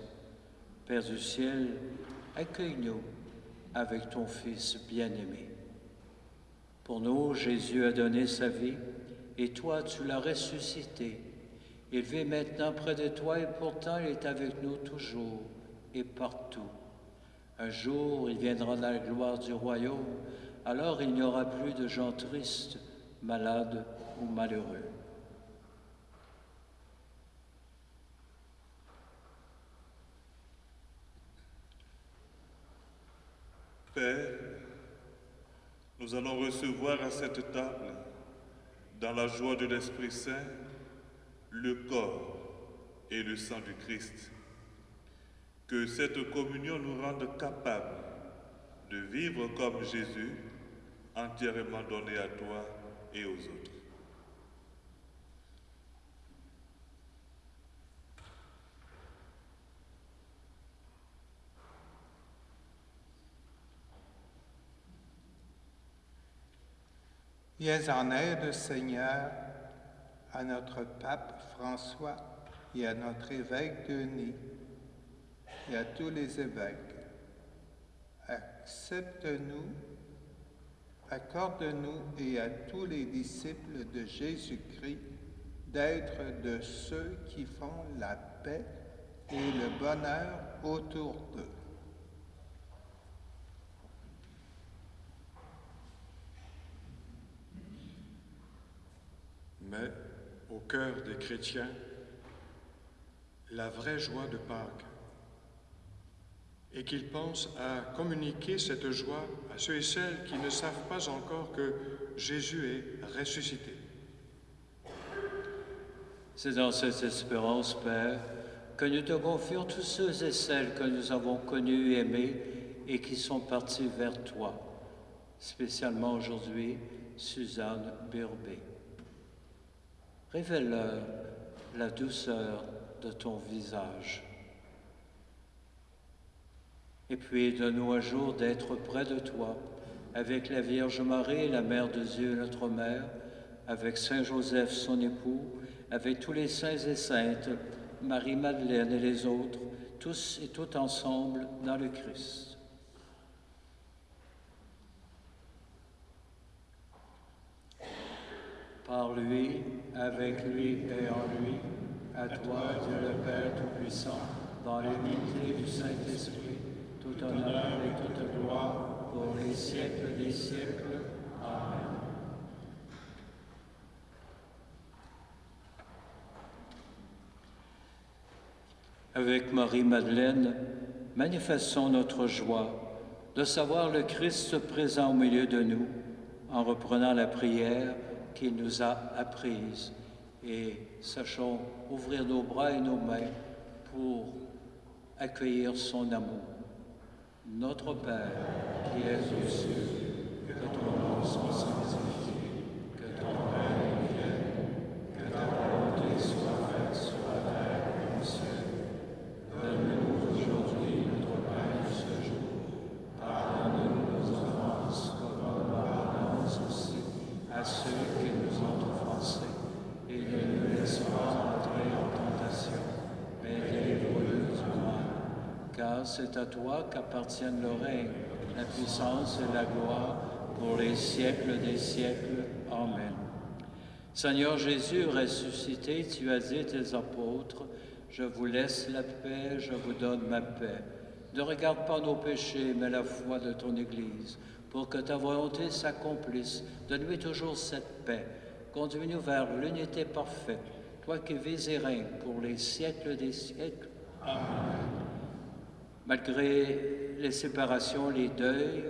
Père du ciel, accueille-nous avec ton Fils bien-aimé. Pour nous, Jésus a donné sa vie, et toi, tu l'as ressuscité. Il vit maintenant près de toi, et pourtant il est avec nous toujours et partout. Un jour, il viendra dans la gloire du royaume, alors il n'y aura plus de gens tristes, malades ou malheureux. Père, nous allons recevoir à cette table, dans la joie de l'Esprit Saint, le corps et le sang du Christ. Que cette communion nous rende capables de vivre comme Jésus, entièrement donné à toi et aux autres. Viens en aide, Seigneur, à notre pape François et à notre évêque Denis et à tous les évêques. Accepte-nous, accorde-nous et à tous les disciples de Jésus-Christ d'être de ceux qui font la paix et le bonheur autour d'eux. Mais au cœur des chrétiens, la vraie joie de Pâques, et qu'ils pensent à communiquer cette joie à ceux et celles qui ne savent pas encore que Jésus est ressuscité. C'est dans cette espérance, Père, que nous te confions tous ceux et celles que nous avons connus et aimés et qui sont partis vers toi, spécialement aujourd'hui, Suzanne Burbé. Révèle-leur la douceur de ton visage. Et puis, donne-nous un jour d'être près de toi, avec la Vierge Marie, la Mère de Dieu, notre Mère, avec Saint Joseph, son époux, avec tous les saints et saintes, Marie-Madeleine et les autres, tous et toutes ensemble dans le Christ. Par lui, avec lui et en lui, à toi, Dieu le Père Tout-Puissant, dans l'unité du Saint-Esprit, tout honneur et toute gloire pour les siècles des siècles. Amen. Avec Marie-Madeleine, manifestons notre joie de savoir le Christ présent au milieu de nous en reprenant la prière qu'il nous a apprise et sachons ouvrir nos bras et nos mains pour accueillir son amour. Notre Père, qui es aux cieux, que ton nom soit sanctifié, que ton règne vienne, que ta volonté soit faite sur la terre comme au ciel. Donne-nous aujourd'hui notre pain de ce jour. Pardonne-nous nos offenses, comme nous pardonnons aussi à ceux qui nous ont offensés. Et ne nous laisse pas entrer en tentation, mais délivre-nous du mal. Car c'est à toi qu'appartiennent le règne, la puissance et la gloire pour les siècles des siècles. Amen. Seigneur Jésus, ressuscité, tu as dit à tes apôtres, « Je vous laisse la paix, je vous donne ma paix. Ne regarde pas nos péchés, mais la foi de ton Église, pour que ta volonté s'accomplisse. Donne-lui toujours cette paix. Conduis-nous vers l'unité parfaite, toi qui vis et règnes pour les siècles des siècles. Amen. » Malgré les séparations, les deuils,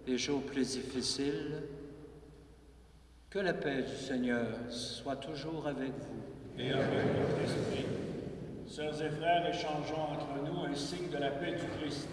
les jours plus difficiles, que la paix du Seigneur soit toujours avec vous. Et avec votre esprit. Sœurs et frères, échangeons entre nous un signe de la paix du Christ.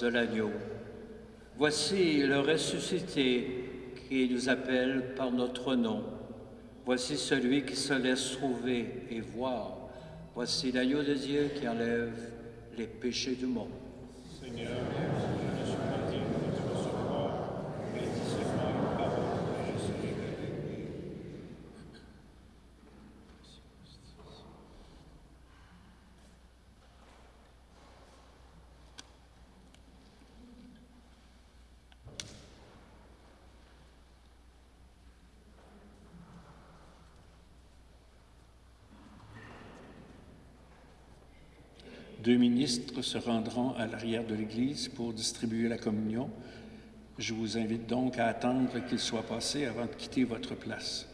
De l'agneau. Voici le ressuscité qui nous appelle par notre nom. Voici celui qui se laisse trouver et voir. Voici l'agneau de Dieu qui enlève les péchés du monde. Seigneur, je ne suis pas digne de te recevoir, mais dis seulement une parole et je serai guéri. 2 ministres se rendront à l'arrière de l'Église pour distribuer la communion. Je vous invite donc à attendre qu'ils soient passés avant de quitter votre place.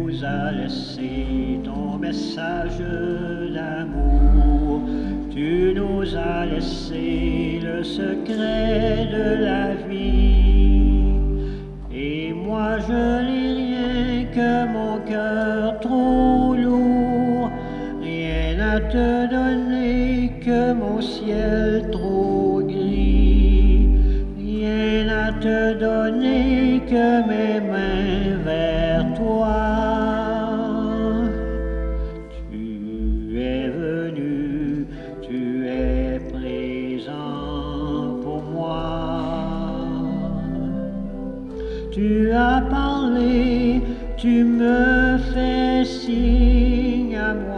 nous as laissé ton message d'amour. Tu nous as laissé le secret de la vie. Et moi je n'ai rien que mon cœur trop lourd, rien à te donner que mon ciel trop gris, rien à te donner que mes mains vers toi. Tu es venu, tu es présent pour moi. Tu as parlé, tu me fais signe à moi.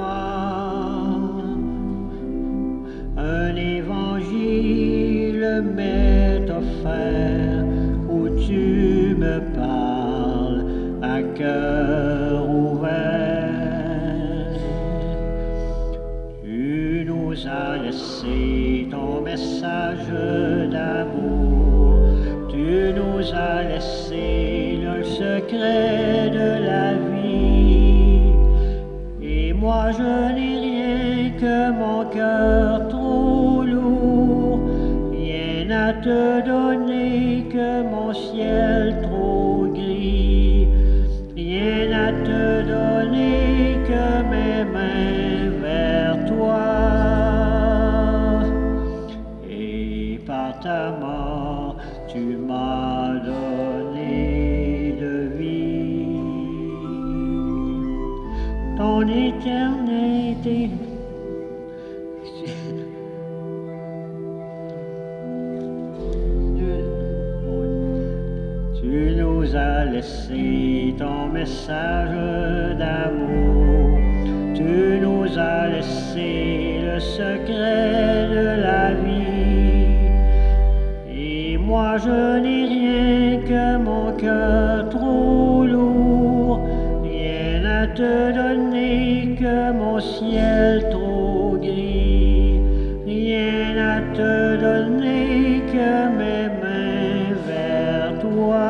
Un évangile m'est offert où tu me parles à cœur ouvert. laissé ton message d'amour. Tu nous as laissé le secret de la vie. Et moi je n'ai rien que mon cœur trop lourd, rien à te donner que mon ciel trop gris, rien à te donner que mes mains vers toi. Et par ta mort, tu m'as donné de vie. Ton éternité. Tu nous as laissé ton message d'amour. Tu nous as laissé le secret de la vie. Et moi je n'ai rien que mon cœur trop lourd, rien à te donner que mon ciel trop gris, rien à te donner que mes mains vers toi.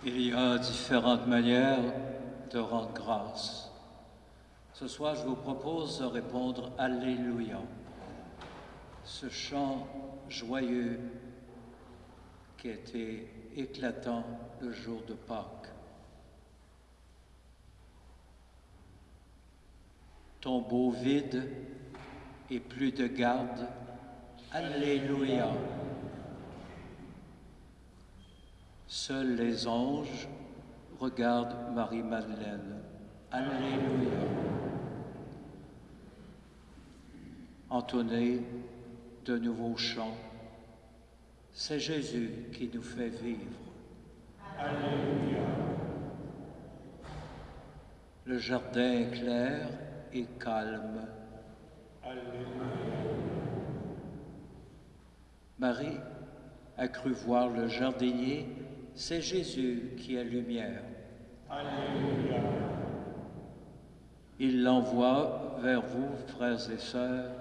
Il y a différentes manières de rendre grâce. Ce soir, je vous propose de répondre « Alléluia », ce chant joyeux qui était éclatant le jour de Pâques. Tombeau vide et plus de garde, Alléluia. Seuls les anges regardent Marie-Madeleine. Alléluia. Entonnez de nouveaux chants. C'est Jésus qui nous fait vivre. Alléluia. Le jardin est clair et calme. Alléluia. Marie a cru voir le jardinier. C'est Jésus qui est lumière. Alléluia. Il l'envoie vers vous, frères et sœurs.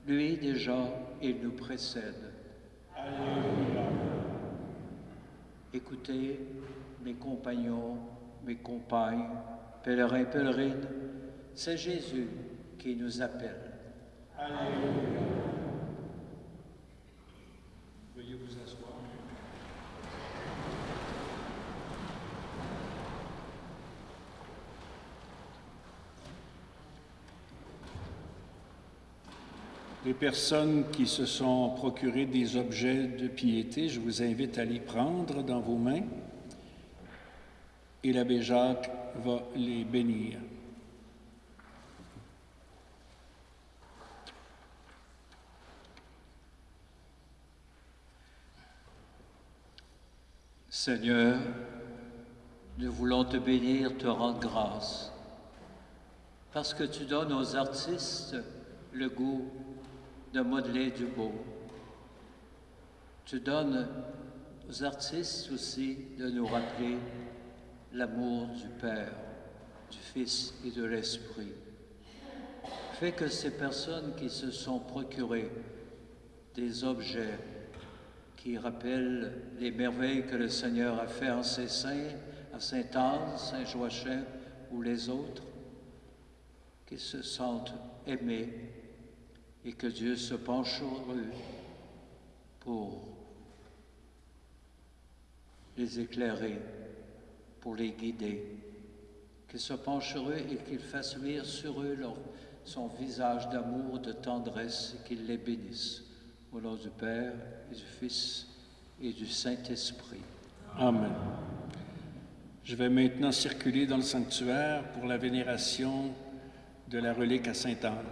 Lui déjà, il nous précède. Alléluia. Écoutez, mes compagnons, mes compagnes, pèlerins, pèlerines, c'est Jésus qui nous appelle. Alléluia. Veuillez vous asseoir. Les personnes qui se sont procurées des objets de piété, je vous invite à les prendre dans vos mains et l'abbé Jacques va les bénir. Seigneur, nous voulons te bénir, te rendre grâce, parce que tu donnes aux artistes le goût de modeler du beau. Tu donnes aux artistes aussi de nous rappeler l'amour du Père, du Fils et de l'Esprit. Fais que ces personnes qui se sont procurées des objets qui rappellent les merveilles que le Seigneur a fait en ses saints, à Sainte-Anne, Saint-Joachim ou les autres, qu'ils se sentent aimés et que Dieu se penche sur eux pour les éclairer, pour les guider, qu'il se penche sur eux et qu'il fasse luire sur eux son visage d'amour, de tendresse, et qu'il les bénisse. Au nom du Père et du Fils et du Saint-Esprit. Amen. Je vais maintenant circuler dans le sanctuaire pour la vénération de la relique à Sainte-Anne.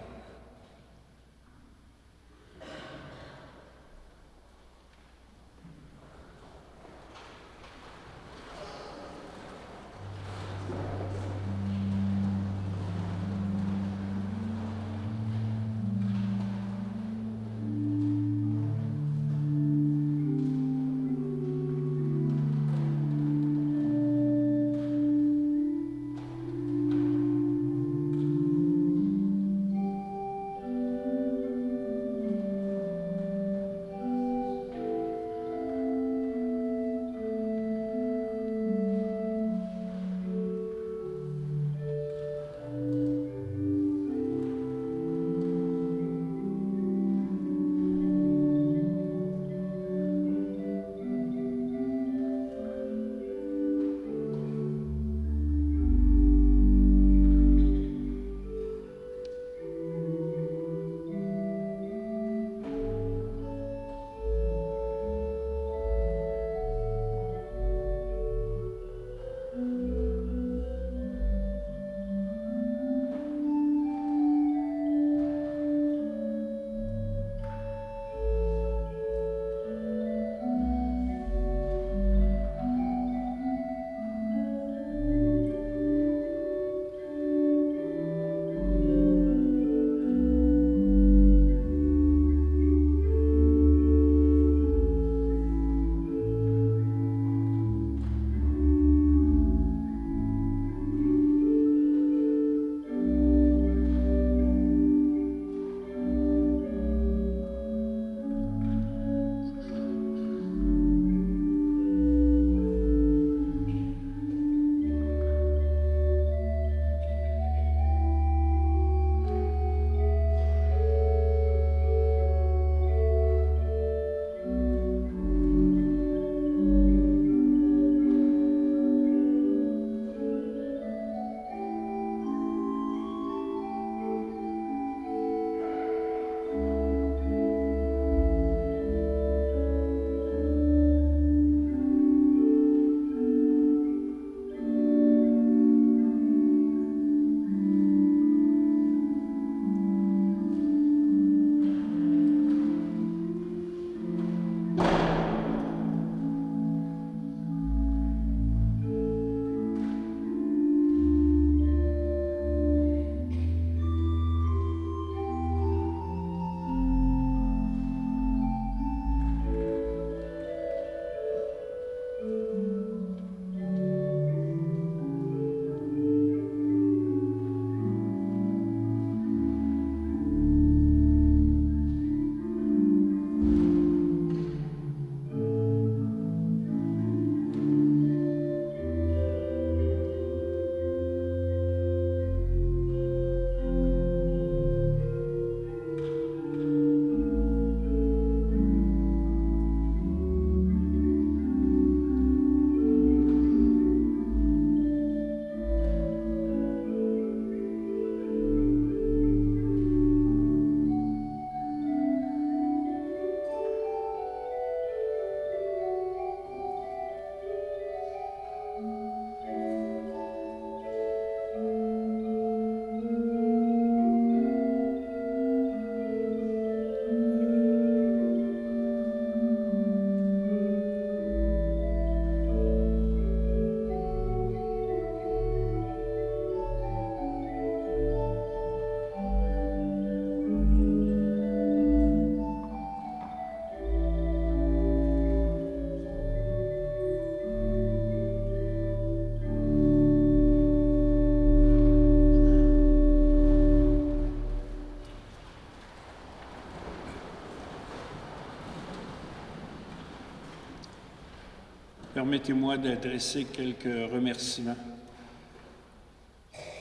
Permettez-moi d'adresser quelques remerciements.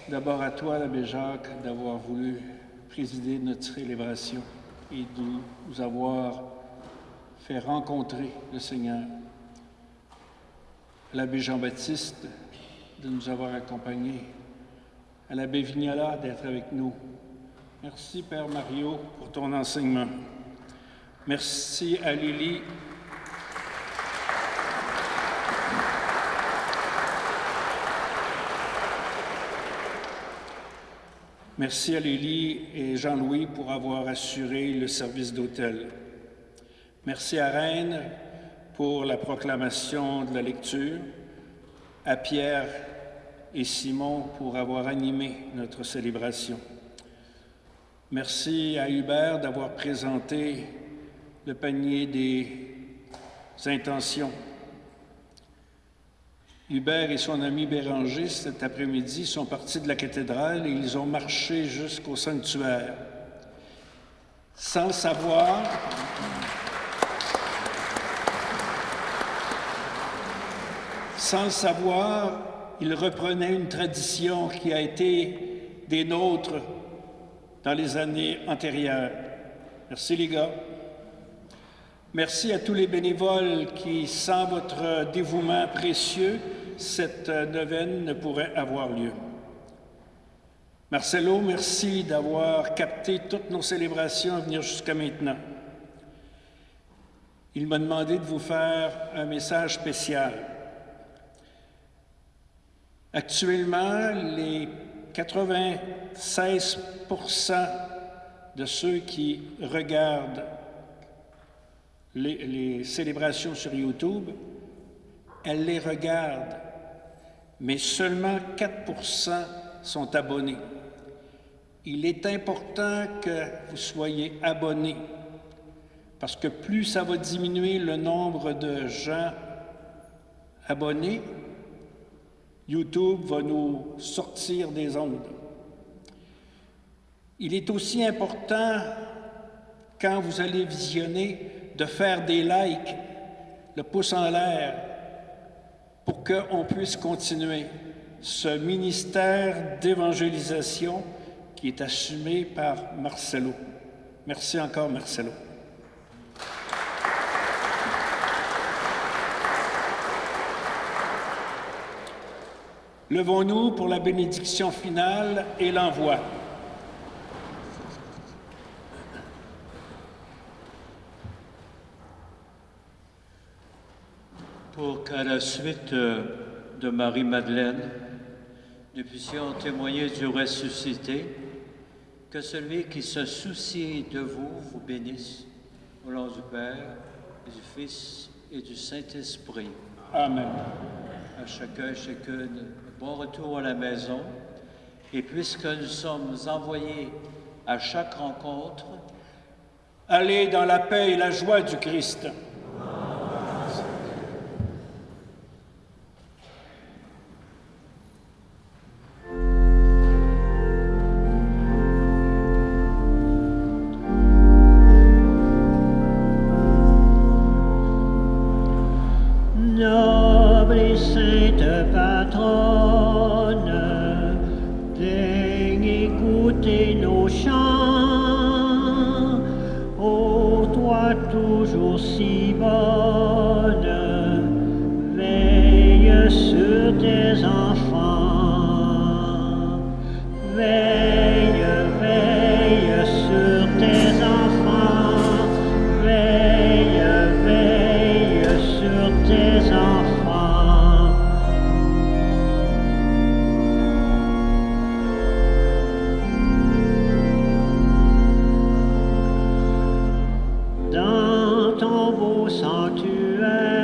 D'abord à toi, l'abbé Jacques, d'avoir voulu présider notre célébration et de nous avoir fait rencontrer le Seigneur. À l'abbé Jean-Baptiste, de nous avoir accompagnés. À l'abbé Vignola, d'être avec nous. Merci, Père Mario, pour ton enseignement. Merci à Lily. Merci à Lélie et Jean-Louis pour avoir assuré le service d'autel. Merci à Reine pour la proclamation de la lecture, à Pierre et Simon pour avoir animé notre célébration. Merci à Hubert d'avoir présenté le panier des intentions. Hubert et son ami Béranger, cet après-midi, sont partis de la cathédrale et ils ont marché jusqu'au sanctuaire. Sans le savoir, ils reprenaient une tradition qui a été des nôtres dans les années antérieures. Merci les gars. Merci à tous les bénévoles qui, sans votre dévouement précieux, cette neuvaine ne pourrait avoir lieu. Marcelo, merci d'avoir capté toutes nos célébrations à venir jusqu'à maintenant. Il m'a demandé de vous faire un message spécial. Actuellement, les 96% de ceux qui regardent les célébrations sur YouTube, elles les regardent, mais seulement 4% sont abonnés. Il est important que vous soyez abonnés, parce que plus ça va diminuer le nombre de gens abonnés, YouTube va nous sortir des ondes. Il est aussi important, quand vous allez visionner, de faire des likes, le pouce en l'air, pour qu'on puisse continuer ce ministère d'évangélisation qui est assumé par Marcelo. Merci encore, Marcelo. Levons-nous pour la bénédiction finale et l'envoi. Pour qu'à la suite de Marie-Madeleine, nous puissions témoigner du ressuscité, que celui qui se soucie de vous vous bénisse, au nom du Père, et du Fils et du Saint-Esprit. Amen. À chacun et chacune, bon retour à la maison. Et puisque nous sommes envoyés à chaque rencontre, allez dans la paix et la joie du Christ. Noble et sainte patronne, daigne écouter nos chants. Ô toi toujours si bonne, veille sur tes enfants. Veille, veille sur tes enfants. Veille, veille sur tes enfants. Dans ton beau sanctuaire,